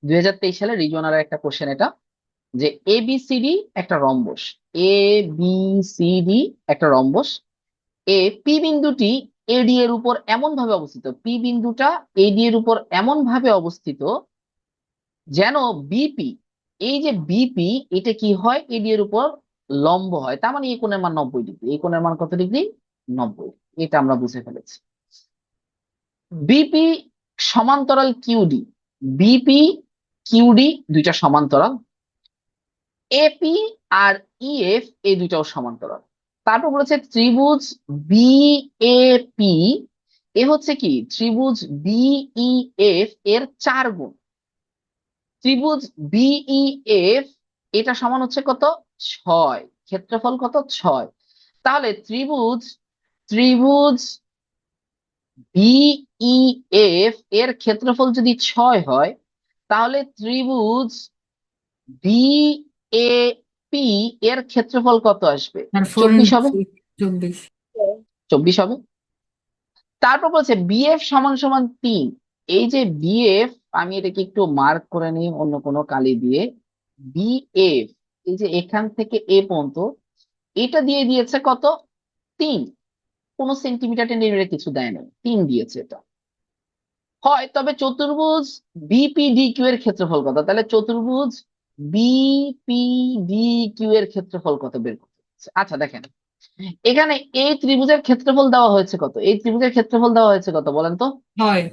2023 সালে রিজনাল একটা কোশ্চেন এটা, যে এবিসিডি একটা rhombus, A B C D একটা রম্বস, পি বিন্দুটি এডি এর উপর এমন ভাবে অবস্থিত, পি বিন্দুটা এডি এর উপর এমন ভাবে অবস্থিত যেন বিপি, এই যে বিপি এটা কি হয়, এডি এর উপর লম্ব হয়, তার মানে এই কোণের মান 90 ডিগ্রি। এই কোণের মান কত ডিগ্রি? 90 ডিগ্রি। এটা আমরা বুঝে ফেলেছি। বিপি সমান্তরাল কিউডি, বিপি কিউডি দুইটা সমান্তরাল, এপি আর ইএফ এই দুইটাও সমান্তরাল। তারপর বলেছে ত্রিভুজ বিএপি এ হচ্ছে কি ত্রিভুজ বিইএফ এর 4 গুণ। ত্রিভুজ বিইএফ এটা সমান হচ্ছে কত? 6। ক্ষেত্রফল কত? 6। তাহলে ত্রিভুজ ত্রিভুজ বিইএফ এর ক্ষেত্রফল যদি 6 হয়, তাহলে ত্রিভুজ বিএপি এর ক্ষেত্রফল কত আসবে? আর 24 হবে। 24। 24 হবে। তারপর বলছে বিএফ সমান সমান 3। এই যে বিএফ, আমি এটাকে একটু মার্ক করে নিই অন্য কোনো কালি দিয়ে। বিএফ এই যে এখান থেকে এ পর্যন্ত এটা দিয়ে দিয়েছে কত? 3। কোনো সেন্টিমিটার টেন্টিমিটার কিছু দেয় নাই, 3 দিয়েছে এটা। হয় তবে চতুর্ভুজ বিপিডি কিউ এর ক্ষেত্রফল কত? তাহলে চতুর্ভুজ বিপিডি কিউ এর ক্ষেত্রফল কত বের করতে হবে। আচ্ছা দেখেন, এখানে এই ত্রিভুজের ক্ষেত্রফল দেওয়া হয়েছে কত? এই ত্রিভুজের ক্ষেত্রফল দেওয়া হয়েছে কত বলেন তো? হয়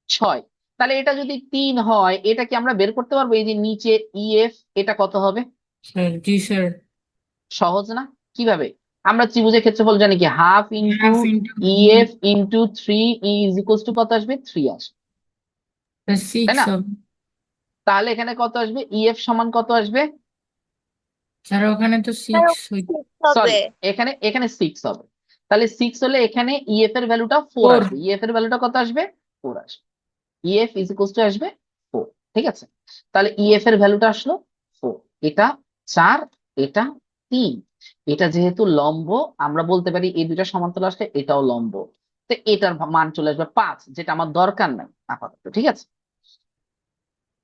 6। তাহলে এটা যদি 3 হয়, এটা কি আমরা বের করতে পারবো? এই যে নিচে ইএফ এটা কত হবে? স্যার। জি স্যার। সহজ না? কিভাবে? আমরা ত্রিভুজের ক্ষেত্রফল জানি কি, half into half into B EF into 3 is equals to কত আসবে? 3 আসবে, তাই 6 না? হবে। তাহলে এখানে কত আসবে? ইএফ সমান কত আসবে? স্যার ওখানে তো স্যার 6 ওখানে হই। 6 সরি, হবে। এখানে এখানে 6 হবে। তাহলে 6 হলে এখানে ইএফ এর ভ্যালুটা 4 4। আসবে। ইএফ এর ভ্যালুটা কত আসবে? 4 আসবে। ইএফ ইজ ইকুয়ালস টু আসবে 4। ঠিক আছে, তাহলে ইএফ এর ভ্যালুটা আসলো 4। এটা 4, এটা 3। এটা যেহেতু লম্ব, আমরা বলতে পারি এই দুইটা সমান্তরাল আসলে এটাও লম্ব, তো এটার মান চলে আসবে 5, যেটা আমার দরকার নাই আপাতত। ঠিক আছে,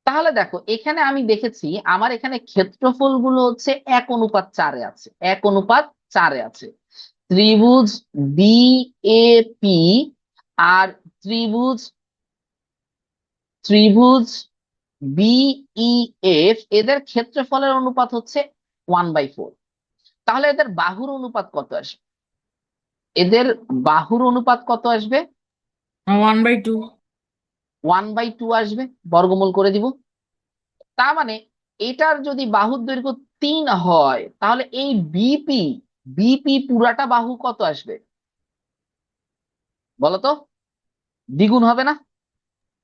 তাহলে দেখো এখানে আমি দেখেছি আমার এখানে ক্ষেত্রফল গুলো হচ্ছে 1:4-এ আছে, 1:4-এ আছে। ত্রিভুজ বিএপি আর ত্রিভুজ ত্রিভুজ বিইএফ এদের ক্ষেত্রফলের অনুপাত হচ্ছে 1/4। তাহলে এদের বাহুর অনুপাত কত আসবে? এদের বাহুর অনুপাত কত আসবে? 1/2। 1/2 আসবে। বর্গমূল করে দিব। তার মানে এটার যদি বাহুর দৈর্ঘ্য 3 হয়, তাহলে এই বিপি বিপি পুরাটা বাহু কত আসবে বলতো? দ্বিগুণ হবে না?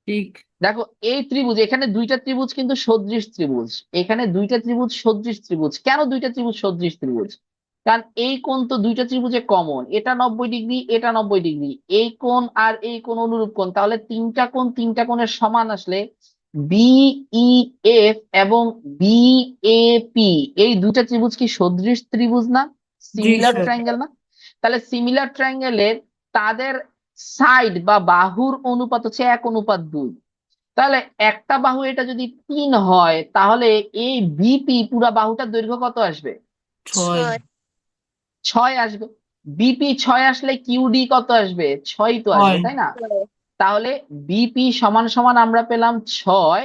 ঠিক। দেখো এই ত্রিভুজ, এখানে দুইটা ত্রিভুজ কিন্তু সদৃশ ত্রিভুজ, এখানে দুইটা ত্রিভুজ সদৃশ ত্রিভুজ। কেন দুইটা ত্রিভুজ সদৃশ ত্রিভুজ? কারণ এই কোণ তো দুইটা ত্রিভুজে কমন, এটা 90 ডিগ্রি, এটা 90 ডিগ্রি, এই কোণ আর এই কোণ অনুরূপ কোণ, তাহলে তিনটা কোণের সমান আসলে বিইএফ এবং বিএপি এই দুইটা ত্রিভুজ কি সদৃশ ত্রিভুজ না? জি সিমিলার স্যার। ট্রায়াঙ্গেল না? তাহলে সিমিলার ট্রায়াঙ্গেলের তাদের সাইড বা বাহুর অনুপাত হচ্ছে 1:2। তাহলে একটা বাহু এটা যদি 3 হয়, তাহলে এই বিপি পুরা বাহুটার দৈর্ঘ্য কত আসবে? 6। 6 আসবে। বিপি 6 আসলে কিউডি কত আসবে? 6 তো আসবে, 6। তাই না? তাহলে বিপি সমান সমান আমরা পেলাম 6।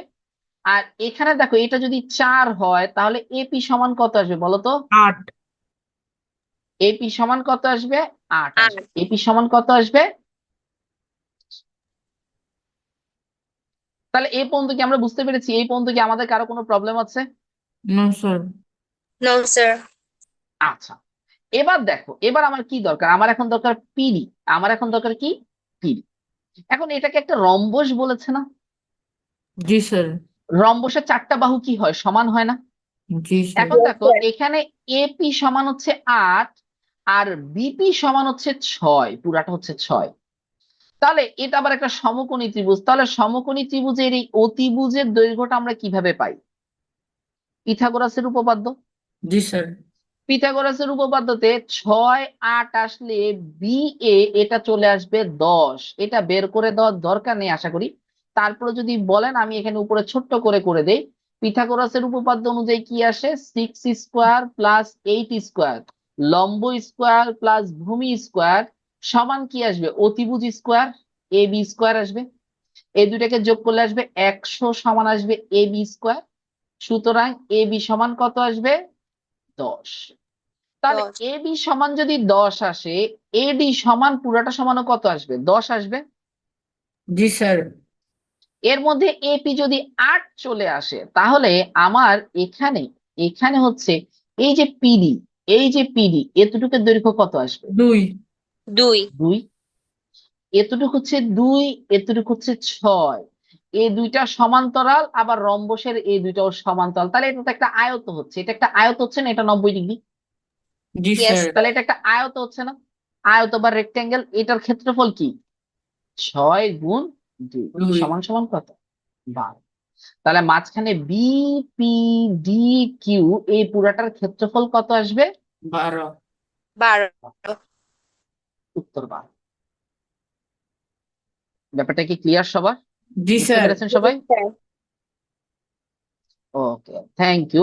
আর এখানে দেখো এটা যদি 4 হয়, তাহলে এপি সমান কত আসবে বলো তো? 8। এপি সমান কত আসবে? 8 আসবে। 8। এপি সমান কত আসবে? তাহলে এই পর্যন্ত কি আমরা বুঝতে পেরেছি? এই পর্যন্ত কি আমাদের কারো কোনো প্রবলেম আছে? No sir. No sir. আচ্ছা, এবার দেখো, এবার আমার কি দরকার? আমার এখন দরকার পিডি। আমার এখন দরকার কি? পিডি। এখন এটাকে একটা রম্বস বলেছে না? জি স্যার। রম্বসের 4টা বাহু কি হয়? সমান হয় না? জি স্যার। এখন দেখো এখানে এপি সমান হচ্ছে 8 আর বিপি সমান হচ্ছে 6, পুরাটা হচ্ছে 6। তাহলে এটা আবার একটা সমকোণী ত্রিভুজ, তাহলে সমকোণী ত্রিভুজের এই অতিভুজের দৈর্ঘ্যটা আমরা কিভাবে পাই? পিথাগোরাসের উপপাদ্য। জি স্যার। পিথাগোরাসের উপপাদ্যতে 6 8 আসলে বি এ এটা চলে আসবে 10। এটা বের করে দেওয়ার দরকার নেই আশা করি, তারপরে যদি বলেন আমি এখানে উপরে ছোট্ট করে দেই, পিথাগোরাসের উপপাদ্য অনুযায়ী কি আসে, 6 স্কোয়ার প্লাস 8 স্কোয়ার লম্ব স্কোয়ার প্লাস ভূমি স্কোয়ার সমান কি আসবে, অতিভুজ স্কোয়ার এ বি স্কোয়ার আসবে। এই দুটাকে যোগ করলে আসবে 100 সমান আসবে এ বি স্কোয়ার। সুতরাং এ বি সমান কত আসবে, 10। তাহলে 10 এ বি সমান যদি 10 আসে, এডি সমান পুরাটা সমানও কত আসবে, 10 আসবে। জি স্যার। এর মধ্যে এপি যদি 8 চলে আসে, তাহলে আমার এখানে এখানে হচ্ছে এই যে পিডি, এই যে পিডি এতটুকুর দৈর্ঘ্য কত আসবে, 2 2 2। এতটুকু হচ্ছে 2, এতটুকু হচ্ছে 6। এই দুইটা সমান্তরাল, আবার রম্বসের এই দুইটাও সমান্তরাল, তাহলে এটা তো একটা আয়ত হচ্ছে, এটা একটা আয়ত হচ্ছে না, এটা 90 ডিগ্রি। জি Yes, স্যার। তাহলে এটা একটা আয়ত হচ্ছে না, আয়ত বা রেক্টেঙ্গেল, এটার ক্ষেত্রফল কি, 6 গুণ 2 2 সমান সমান কত, 12। তাহলে মাঝখানে বি পি ডি কিউ এই পুরাটার ক্ষেত্রফল কত আসবে, 12 12 উত্তর 12। ব্যাপারটা কি ক্লিয়ার সবার, জি বুঝতে স্যার। পেরেছেন সবাই? ওকে, থ্যাংক ইউ।